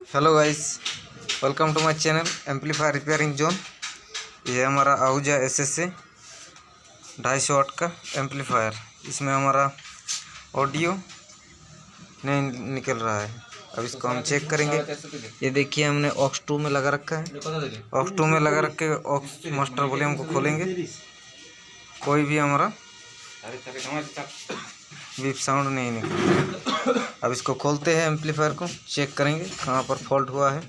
Hello guys, welcome to my channel amplifier repairing zone. ये हमारा Ahuja SSA 250 वाट का amplifier. इसमें हमारा ऑडियो नहीं निकल रहा है। अब इसको हम चेक करेंगे। ये देखिए, हमने ऑक्स 2 में लगा रखा है। ऑक्स 2 में लगा रख के ऑक्स मास्टर वॉल्यूम को खोलेंगे। कोई भी हमारा बीप साउंड नहीं निकल। अब इसको खोलते हैं, एम्पलीफायर को चेक करेंगे कहाँ पर फॉल्ट हुआ है।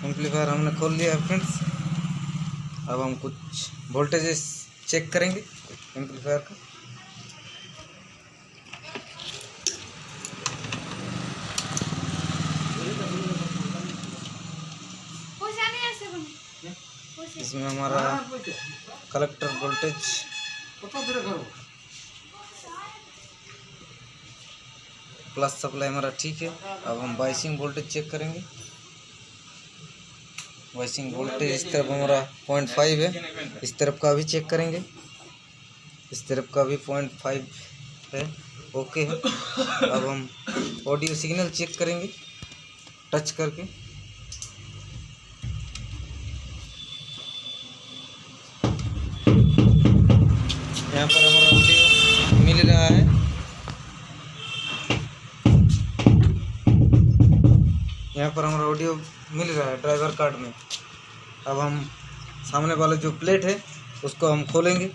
एम्पलीफायर हमने खोल लिया है फ्रेंड्स। अब हम कुछ वोल्टेजेस चेक करेंगे एम्पलीफायर का। इसमें हमारा कलेक्टर वोल्टेज प्लस सप्लाई हमारा ठीक है। अब हम वाइसिंग वोल्टेज चेक करेंगे। वाइसिंग वोल्टेज इस तरफ हमारा 0.5 है। इस तरफ का भी चेक करेंगे। इस तरफ का भी 0.5 है, ओके है। अब हम ऑडियो सिग्नल चेक करेंगे टच करके। यहाँ पर हमारा ऑडियो मिल रहा है। यहाँ पर हमारा ऑडियो मिल रहा है ड्राइवर कार्ड में। अब हम सामने वाला जो प्लेट है उसको हम खोलेंगे।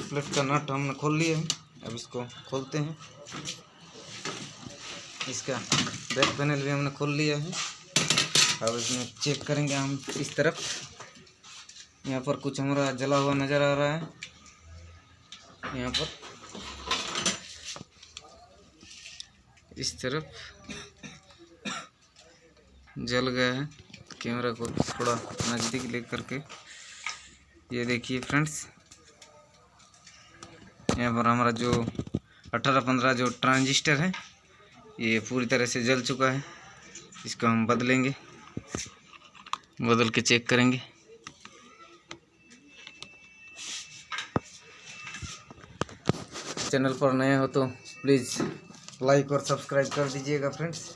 प्लेट का नट हमने खोल लिया है। अब इसको खोलते हैं। इसका बैक पैनल भी हमने खोल लिया है। अब इसमें चेक करेंगे हम इस तरफ। यहाँ पर कुछ हमारा जला हुआ नज़र आ रहा है। यहाँ पर इस तरफ जल गया है। कैमरा को थोड़ा नज़दीक लेकर के ये देखिए फ्रेंड्स, यहाँ पर हमारा जो 18-15 जो ट्रांजिस्टर है ये पूरी तरह से जल चुका है। इसको हम बदलेंगे, बदल के चेक करेंगे। चैनल पर नए हो तो प्लीज़ लाइक और सब्सक्राइब कर दीजिएगा फ्रेंड्स।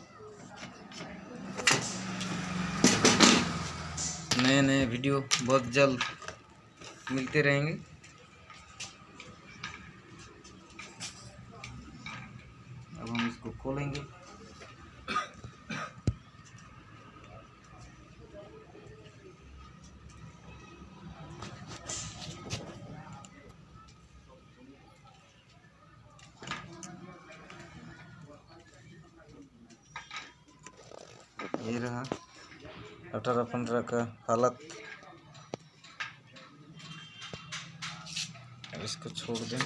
नए नए वीडियो बहुत जल्द मिलते रहेंगे। अब हम इसको खोलेंगे। ये रहा 18-15 का हालत। अब इसको छोड़ दें।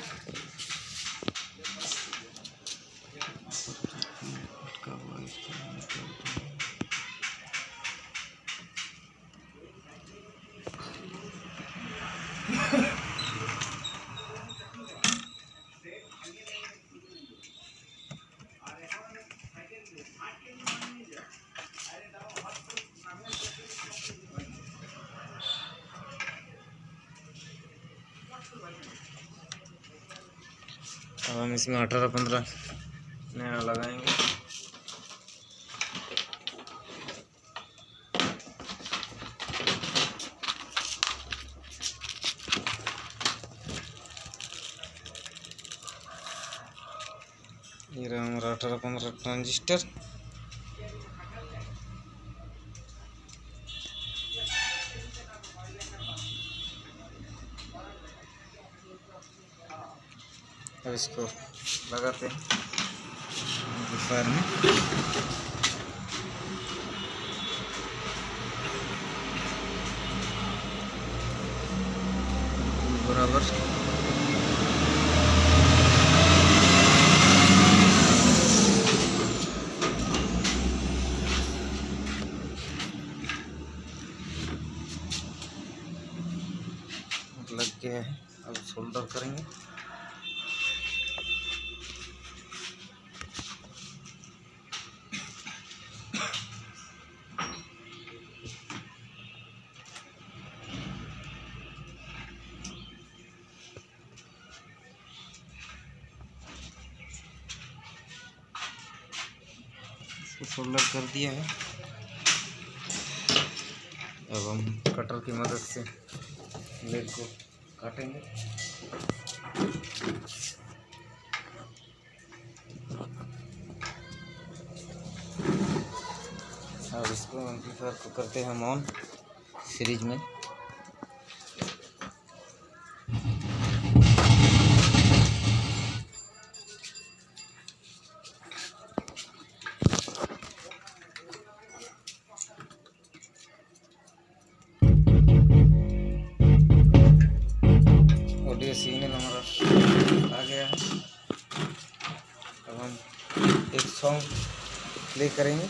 अब हम इसमें 18-15 नया लगाएंगे। ये रहा हमारा 18-15 ट्रांजिस्टर। अब इसको लगाते हैं एम्पलीफायर में। बराबर। लग गया है, अब सोल्डर करेंगे। इसको सोल्डर कर दिया है। अब हम कटर की मदद से लेग को काटेंगे। और इसको एम्पलीफायर को करते हैं हम ऑन सीरीज में। ऑडियो सिग्नल हमारा आ गया है। अब हम एक सॉन्ग प्ले करेंगे।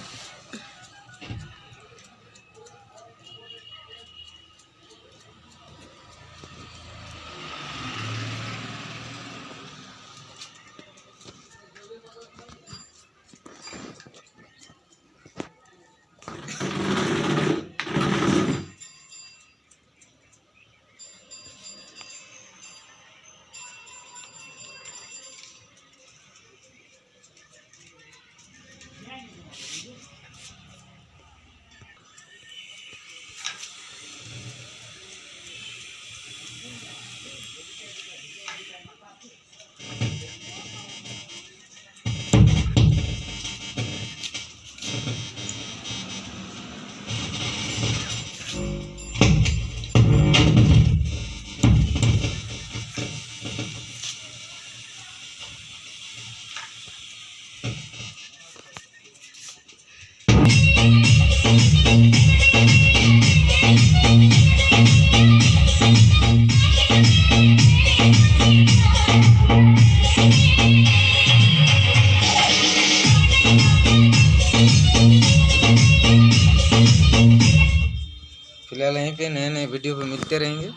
फिलहाल यहीं पे नए नए वीडियो पे मिलते रहेंगे।